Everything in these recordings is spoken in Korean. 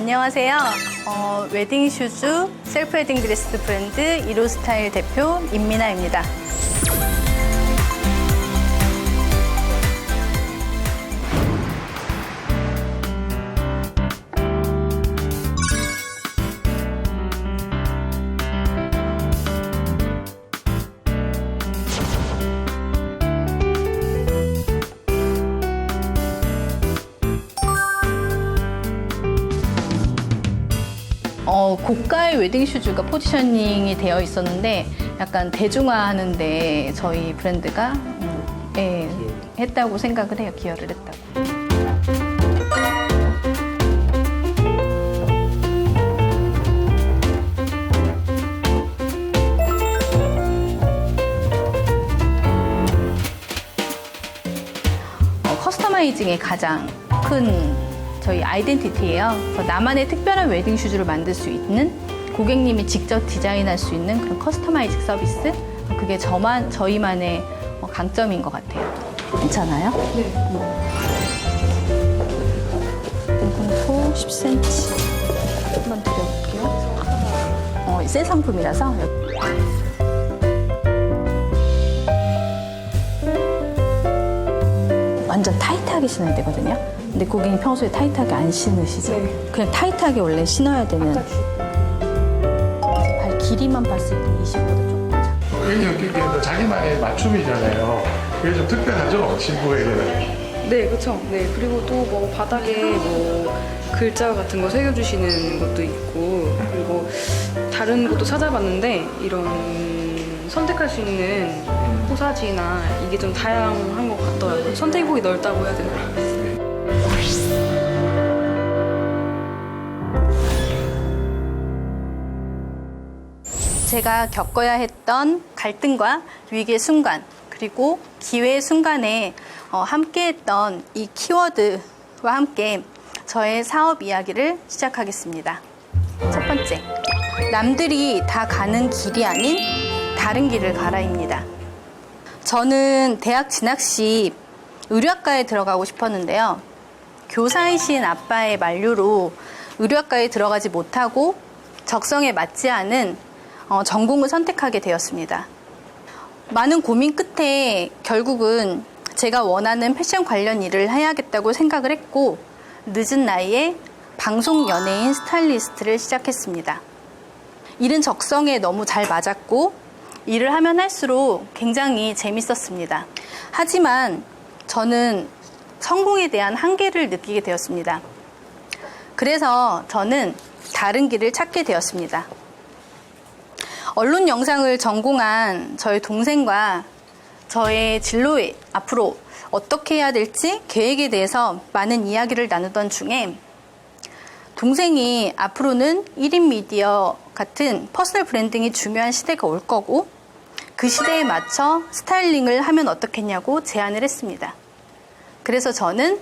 안녕하세요. 웨딩 슈즈 셀프 웨딩 드레스 브랜드 이로스타일 대표 임민아입니다. 고가의 웨딩 슈즈가 포지셔닝이 되어 있었는데 약간 대중화하는데 저희 브랜드가 했다고 생각을 해요. 기여를 했다고. 커스터마이징의 가장 큰 저희 아이덴티티예요. 그래서 나만의 특별한 웨딩 슈즈를 만들 수 있는, 고객님이 직접 디자인할 수 있는 그런 커스터마이징 서비스, 그게 저희만의 강점인 것 같아요. 괜찮아요? 네. 공분포 10cm 한번 드려볼게요. 새 상품이라서. 완전 타이트하게 신어야 되거든요. 근데 고객님 평소에 타이트하게 안 신으시죠? 네. 그냥 타이트하게 원래 신어야 되는. 발 길이만 봤을 때 20보다 조금 작아요. 고객님 뭐 자기만의 맞춤이잖아요. 그게 좀 특별하죠? 신부에게는. 네, 그렇죠. 네, 그리고 또 뭐 바닥에 뭐 글자 같은 거 새겨주시는 것도 있고, 그리고 다른 것도 찾아봤는데 이런 선택할 수 있는 포사지나 이게 좀 다양한 것 같더라고요. 선택폭이 넓다고 해야 되나요? 제가 겪어야 했던 갈등과 위기의 순간, 그리고 기회의 순간에 함께했던 이 키워드와 함께 저의 사업 이야기를 시작하겠습니다. 첫 번째, 남들이 다 가는 길이 아닌 다른 길을 가라입니다. 저는 대학 진학 시 의류학과에 들어가고 싶었는데요. 교사이신 아빠의 만류로 의류학과에 들어가지 못하고 적성에 맞지 않은 전공을 선택하게 되었습니다. 많은 고민 끝에 결국은 제가 원하는 패션 관련 일을 해야겠다고 생각을 했고, 늦은 나이에 방송 연예인 스타일리스트를 시작했습니다. 일은 적성에 너무 잘 맞았고 일을 하면 할수록 굉장히 재밌었습니다. 하지만 저는 성공에 대한 한계를 느끼게 되었습니다. 그래서 저는 다른 길을 찾게 되었습니다. 언론 영상을 전공한 저희 동생과 저의 진로에 앞으로 어떻게 해야 될지 계획에 대해서 많은 이야기를 나누던 중에, 동생이 앞으로는 1인 미디어 같은 퍼스널 브랜딩이 중요한 시대가 올 거고 그 시대에 맞춰 스타일링을 하면 어떻겠냐고 제안을 했습니다. 그래서 저는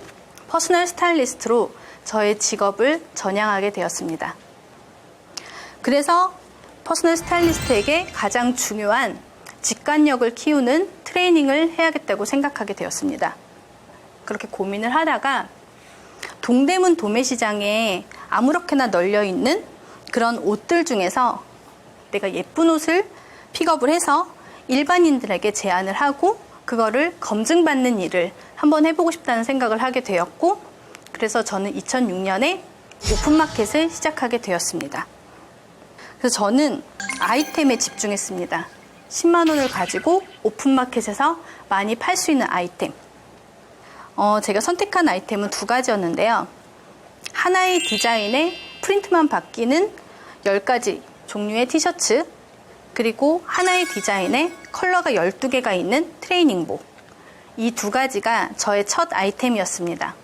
퍼스널 스타일리스트로 저의 직업을 전향하게 되었습니다. 그래서 퍼스널 스타일리스트에게 가장 중요한 직관력을 키우는 트레이닝을 해야겠다고 생각하게 되었습니다. 그렇게 고민을 하다가 동대문 도매시장에 아무렇게나 널려있는 그런 옷들 중에서 내가 예쁜 옷을 픽업을 해서 일반인들에게 제안을 하고 그거를 검증받는 일을 한번 해보고 싶다는 생각을 하게 되었고, 그래서 저는 2006년에 오픈마켓을 시작하게 되었습니다. 그래서 저는 아이템에 집중했습니다. 10만 원을 가지고 오픈마켓에서 많이 팔 수 있는 아이템. 제가 선택한 아이템은 두 가지였는데요. 하나의 디자인에 프린트만 바뀌는 10가지 종류의 티셔츠, 그리고 하나의 디자인에 컬러가 12개가 있는 트레이닝복. 이 두 가지가 저의 첫 아이템이었습니다.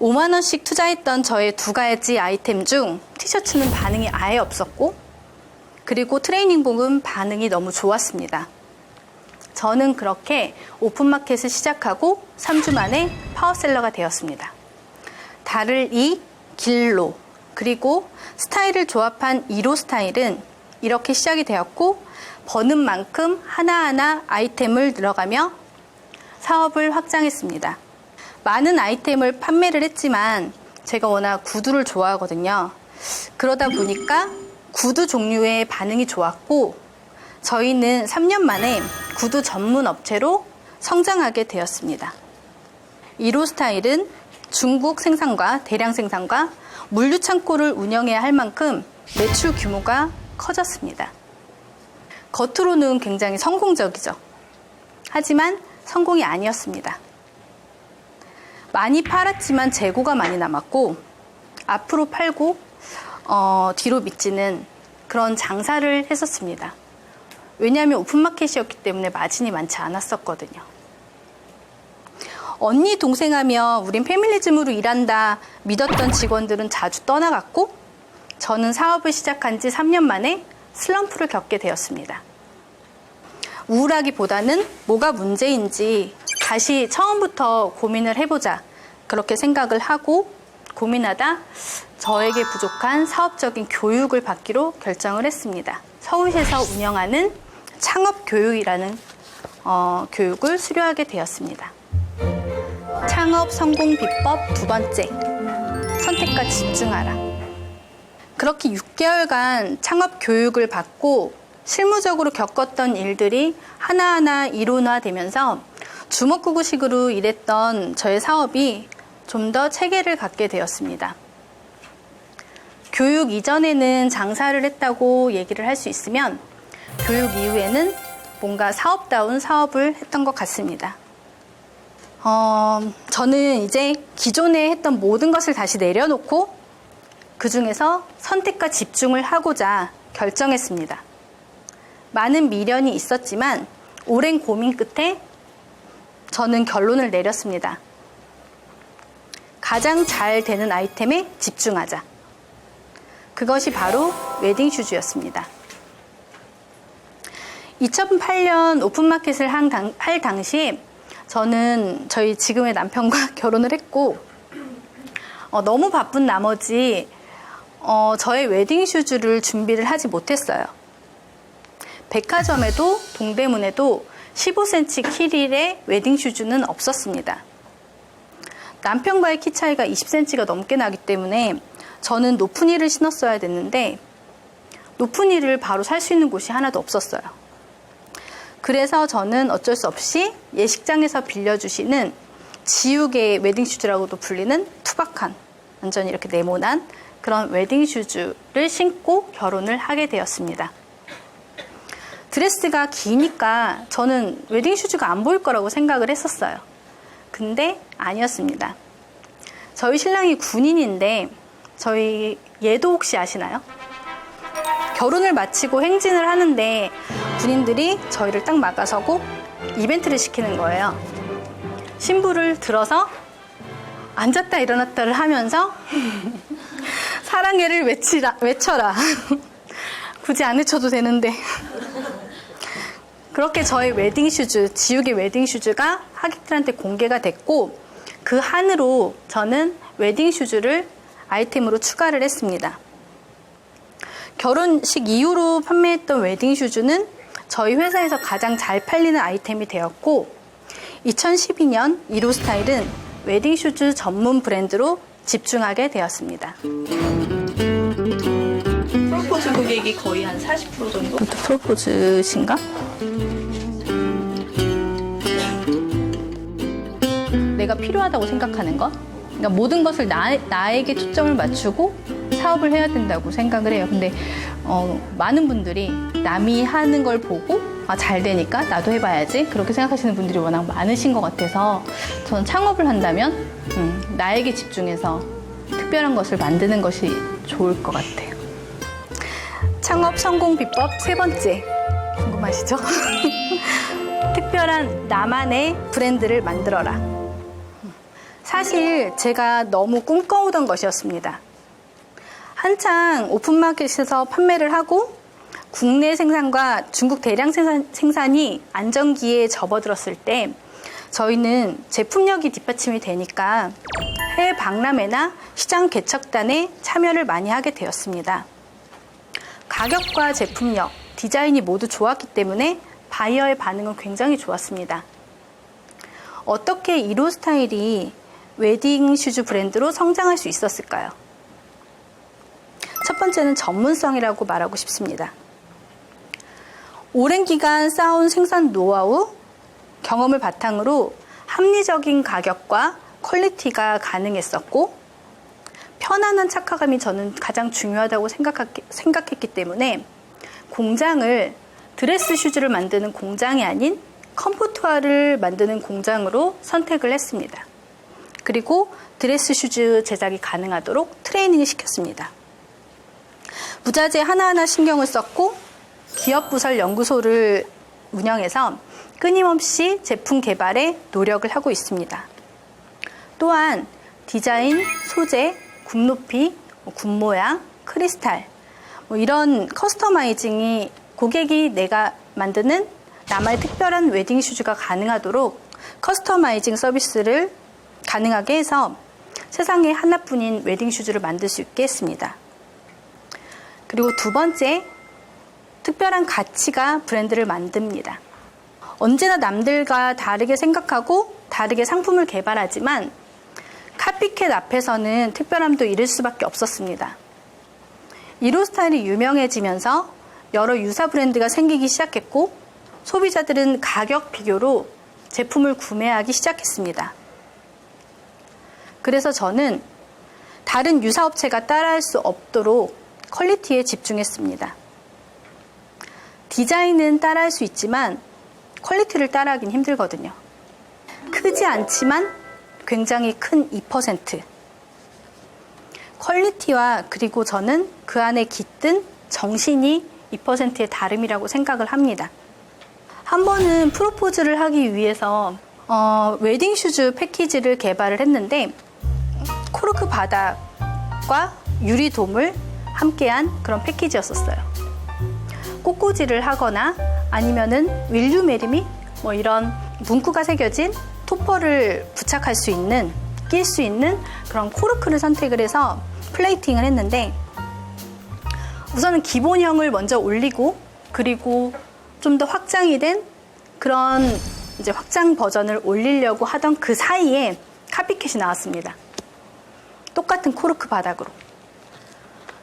5만 원씩 투자했던 저의 두 가지 아이템 중 티셔츠는 반응이 아예 없었고, 그리고 트레이닝복은 반응이 너무 좋았습니다. 저는 그렇게 오픈마켓을 시작하고 3주 만에 파워셀러가 되었습니다. 달을 이, 길로, 그리고 스타일을 조합한 1호 스타일은 이렇게 시작이 되었고, 버는 만큼 하나하나 아이템을 늘어가며 사업을 확장했습니다. 많은 아이템을 판매를 했지만 제가 워낙 구두를 좋아하거든요. 그러다 보니까 구두 종류의 반응이 좋았고 저희는 3년 만에 구두 전문 업체로 성장하게 되었습니다. 이로스타일은 중국 생산과 대량 생산과 물류 창고를 운영해야 할 만큼 매출 규모가 커졌습니다. 겉으로는 굉장히 성공적이죠. 하지만 성공이 아니었습니다. 많이 팔았지만 재고가 많이 남았고 앞으로 팔고 뒤로 미치는 그런 장사를 했었습니다. 왜냐하면 오픈마켓이었기 때문에 마진이 많지 않았었거든요. 언니 동생하며 우린 페미니즘으로 일한다 믿었던 직원들은 자주 떠나갔고 저는 사업을 시작한 지 3년 만에 슬럼프를 겪게 되었습니다. 우울하기보다는 뭐가 문제인지 다시 처음부터 고민을 해보자 그렇게 생각을 하고 고민하다 저에게 부족한 사업적인 교육을 받기로 결정을 했습니다. 서울시에서 운영하는 창업교육이라는 교육을 수료하게 되었습니다. 창업 성공 비법 2번째, 선택과 집중하라. 그렇게 6개월간 창업 교육을 받고 실무적으로 겪었던 일들이 하나하나 이론화되면서 주먹구구식으로 일했던 저의 사업이 좀 더 체계를 갖게 되었습니다. 교육 이전에는 장사를 했다고 얘기를 할 수 있으면 교육 이후에는 뭔가 사업다운 사업을 했던 것 같습니다. 저는 이제 기존에 했던 모든 것을 다시 내려놓고 그 중에서 선택과 집중을 하고자 결정했습니다. 많은 미련이 있었지만 오랜 고민 끝에 저는 결론을 내렸습니다. 가장 잘 되는 아이템에 집중하자. 그것이 바로 웨딩 슈즈였습니다. 2008년 오픈마켓을 할 당시에 저는 저희 지금의 남편과 결혼을 했고 너무 바쁜 나머지 저의 웨딩 슈즈를 준비를 하지 못했어요. 백화점에도 동대문에도 15cm 키릴의 웨딩 슈즈는 없었습니다. 남편과의 키 차이가 20cm가 넘게 나기 때문에 저는 높은 힐을 신었어야 됐는데 높은 힐을 바로 살 수 있는 곳이 하나도 없었어요. 그래서 저는 어쩔 수 없이 예식장에서 빌려주시는 지우개 웨딩 슈즈라고도 불리는 투박한 완전히 이렇게 네모난 그런 웨딩 슈즈를 신고 결혼을 하게 되었습니다. 드레스가 기니까 저는 웨딩 슈즈가 안 보일 거라고 생각을 했었어요. 근데 아니었습니다. 저희 신랑이 군인인데 저희 얘도 혹시 아시나요? 결혼을 마치고 행진을 하는데 군인들이 저희를 딱 막아서고 이벤트를 시키는 거예요. 신부를 들어서 앉았다 일어났다를 하면서 사랑해를 외쳐라. 굳이 안 외쳐도 되는데 그렇게 저의 웨딩 슈즈, 지우개 웨딩 슈즈가 하객들한테 공개가 됐고 그 한으로 저는 웨딩 슈즈를 아이템으로 추가를 했습니다. 결혼식 이후로 판매했던 웨딩 슈즈는 저희 회사에서 가장 잘 팔리는 아이템이 되었고 2012년 이로스타일은 웨딩 슈즈 전문 브랜드로 집중하게 되었습니다. 프로포즈 고객이 거의 한 40% 정도? 프로포즈신가? 내가 필요하다고 생각하는 것? 그러니까 모든 것을 나에게 초점을 맞추고 사업을 해야 된다고 생각을 해요. 근데 많은 분들이 남이 하는 걸 보고 잘 되니까 나도 해봐야지 그렇게 생각하시는 분들이 워낙 많으신 것 같아서 저는 창업을 한다면 나에게 집중해서 특별한 것을 만드는 것이 좋을 것 같아요. 창업 성공 비법 3번째 궁금하시죠? 특별한 나만의 브랜드를 만들어라. 사실 제가 너무 꿈꿔오던 것이었습니다. 한창 오픈마켓에서 판매를 하고 국내 생산과 중국 대량 생산이 안정기에 접어들었을 때 저희는 제품력이 뒷받침이 되니까 해외 박람회나 시장 개척단에 참여를 많이 하게 되었습니다. 가격과 제품력, 디자인이 모두 좋았기 때문에 바이어의 반응은 굉장히 좋았습니다. 어떻게 이로스타일이 웨딩 슈즈 브랜드로 성장할 수 있었을까요? 첫 번째는 전문성이라고 말하고 싶습니다. 오랜 기간 쌓아온 생산 노하우, 경험을 바탕으로 합리적인 가격과 퀄리티가 가능했었고, 편안한 착화감이 저는 가장 중요하다고 생각했기 때문에 공장을 드레스 슈즈를 만드는 공장이 아닌 컴포트화를 만드는 공장으로 선택을 했습니다. 그리고 드레스 슈즈 제작이 가능하도록 트레이닝을 시켰습니다. 부자재 하나하나 신경을 썼고 기업 부설 연구소를 운영해서 끊임없이 제품 개발에 노력을 하고 있습니다. 또한 디자인, 소재, 굽 높이, 굽 모양, 크리스탈 이런 커스터마이징이 고객이 내가 만드는 나만의 특별한 웨딩 슈즈가 가능하도록 커스터마이징 서비스를 가능하게 해서 세상에 하나뿐인 웨딩 슈즈를 만들 수 있게 했습니다. 그리고 두 번째, 특별한 가치가 브랜드를 만듭니다. 언제나 남들과 다르게 생각하고 다르게 상품을 개발하지만 카피캣 앞에서는 특별함도 잃을 수밖에 없었습니다. 이로 스타일이 유명해지면서 여러 유사 브랜드가 생기기 시작했고 소비자들은 가격 비교로 제품을 구매하기 시작했습니다. 그래서 저는 다른 유사 업체가 따라할 수 없도록 퀄리티에 집중했습니다. 디자인은 따라할 수 있지만 퀄리티를 따라하긴 힘들거든요. 크지 않지만 굉장히 큰 2%. 퀄리티와 그리고 저는 그 안에 깃든 정신이 2%의 다름이라고 생각을 합니다. 한 번은 프로포즈를 하기 위해서 웨딩 슈즈 패키지를 개발을 했는데 코르크 바닥과 유리 돔을 함께한 그런 패키지였었어요. 꽃꽂이를 하거나 아니면은 윌 유 메리 미 이런 문구가 새겨진 토퍼를 부착할 수 있는, 낄 수 있는 그런 코르크를 선택을 해서 플레이팅을 했는데 우선은 기본형을 먼저 올리고 그리고 좀 더 확장이 된 그런 이제 확장 버전을 올리려고 하던 그 사이에 카피캣이 나왔습니다. 똑같은 코르크 바닥으로.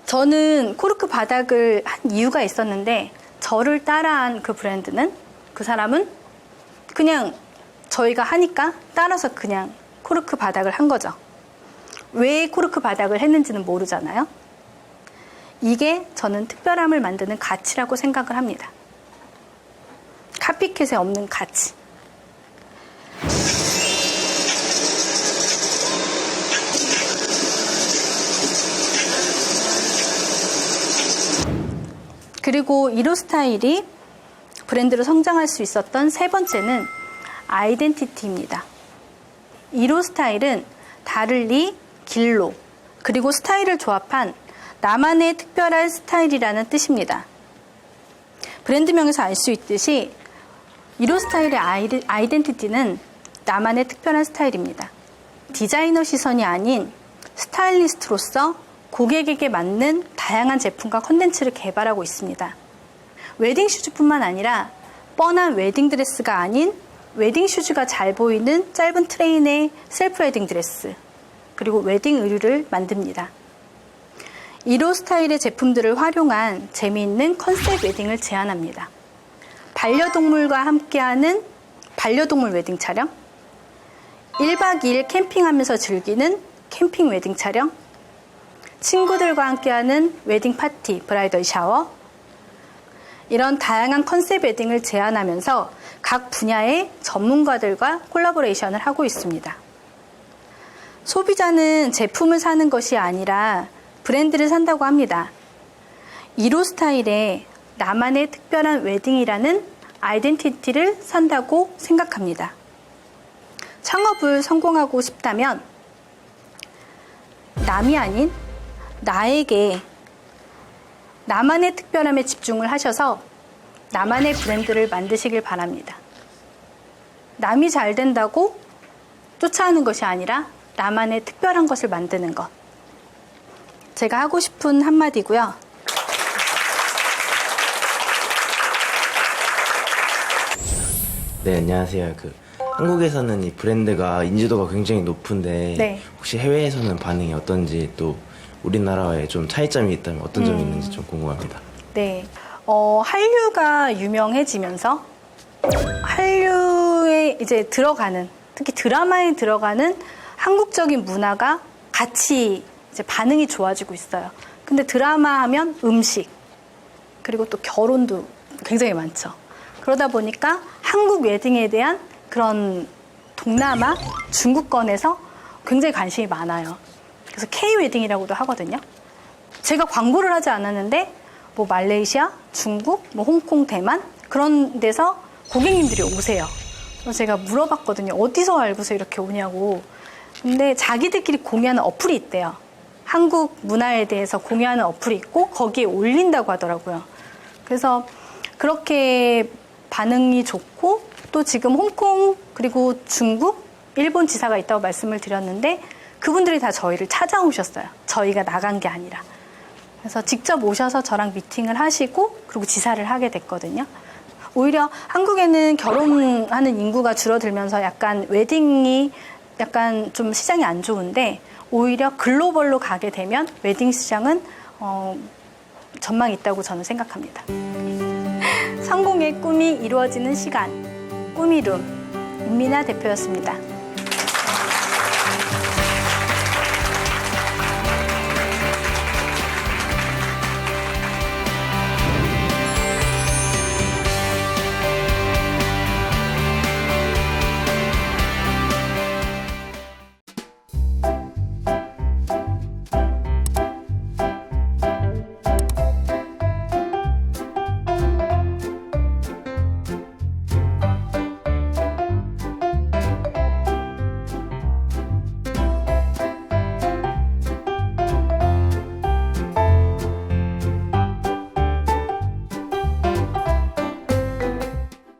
저는 코르크 바닥을 한 이유가 있었는데 저를 따라한 그 브랜드는, 그 사람은 그냥 저희가 하니까 따라서 그냥 코르크 바닥을 한 거죠. 왜 코르크 바닥을 했는지는 모르잖아요. 이게 저는 특별함을 만드는 가치라고 생각을 합니다. 카피캣에 없는 가치. 그리고 이로 스타일이 브랜드로 성장할 수 있었던 세 번째는 아이덴티티입니다. 이로 스타일은 다를리, 길로, 그리고 스타일을 조합한 나만의 특별한 스타일이라는 뜻입니다. 브랜드명에서 알 수 있듯이 이로 스타일의 아이덴티티는 나만의 특별한 스타일입니다. 디자이너 시선이 아닌 스타일리스트로서 고객에게 맞는 다양한 제품과 컨텐츠를 개발하고 있습니다. 웨딩 슈즈뿐만 아니라 뻔한 웨딩 드레스가 아닌 웨딩 슈즈가 잘 보이는 짧은 트레인의 셀프 웨딩 드레스, 그리고 웨딩 의류를 만듭니다. 이로 스타일의 제품들을 활용한 재미있는 컨셉 웨딩을 제안합니다. 반려동물과 함께하는 반려동물 웨딩 촬영, 1박 2일 캠핑하면서 즐기는 캠핑 웨딩 촬영, 친구들과 함께하는 웨딩 파티, 브라이덜 샤워, 이런 다양한 컨셉 웨딩을 제안하면서 각 분야의 전문가들과 콜라보레이션을 하고 있습니다. 소비자는 제품을 사는 것이 아니라 브랜드를 산다고 합니다. 이로 스타일의 나만의 특별한 웨딩이라는 아이덴티티를 산다고 생각합니다. 창업을 성공하고 싶다면 남이 아닌 나에게 나만의 특별함에 집중을 하셔서 나만의 브랜드를 만드시길 바랍니다. 남이 잘 된다고 쫓아오는 것이 아니라 나만의 특별한 것을 만드는 것. 제가 하고 싶은 한마디고요. 네, 안녕하세요. 한국에서는 이 브랜드가 인지도가 굉장히 높은데 네. 혹시 해외에서는 반응이 어떤지 또 우리나라와의 좀 차이점이 있다면 어떤 점이 있는지 좀 궁금합니다. 네. 한류가 유명해지면서 한류에 이제 들어가는, 특히 드라마에 들어가는 한국적인 문화가 같이 이제 반응이 좋아지고 있어요. 근데 드라마 하면 음식, 그리고 또 결혼도 굉장히 많죠. 그러다 보니까 한국 웨딩에 대한 그런 동남아, 중국권에서 굉장히 관심이 많아요. 그래서 K-웨딩이라고도 하거든요. 제가 광고를 하지 않았는데 뭐 말레이시아, 중국, 뭐 홍콩, 대만 그런 데서 고객님들이 오세요. 그래서 제가 물어봤거든요. 어디서 알고서 이렇게 오냐고. 근데 자기들끼리 공유하는 어플이 있대요. 한국 문화에 대해서 공유하는 어플이 있고 거기에 올린다고 하더라고요. 그래서 그렇게 반응이 좋고 또 지금 홍콩 그리고 중국, 일본 지사가 있다고 말씀을 드렸는데 그분들이 다 저희를 찾아오셨어요. 저희가 나간 게 아니라. 그래서 직접 오셔서 저랑 미팅을 하시고 그리고 지사를 하게 됐거든요. 오히려 한국에는 결혼하는 인구가 줄어들면서 약간 웨딩이 약간 좀 시장이 안 좋은데 오히려 글로벌로 가게 되면 웨딩 시장은 전망이 있다고 저는 생각합니다. 성공의 꿈이 이루어지는 시간, 꿈이룸, 임미나 대표였습니다.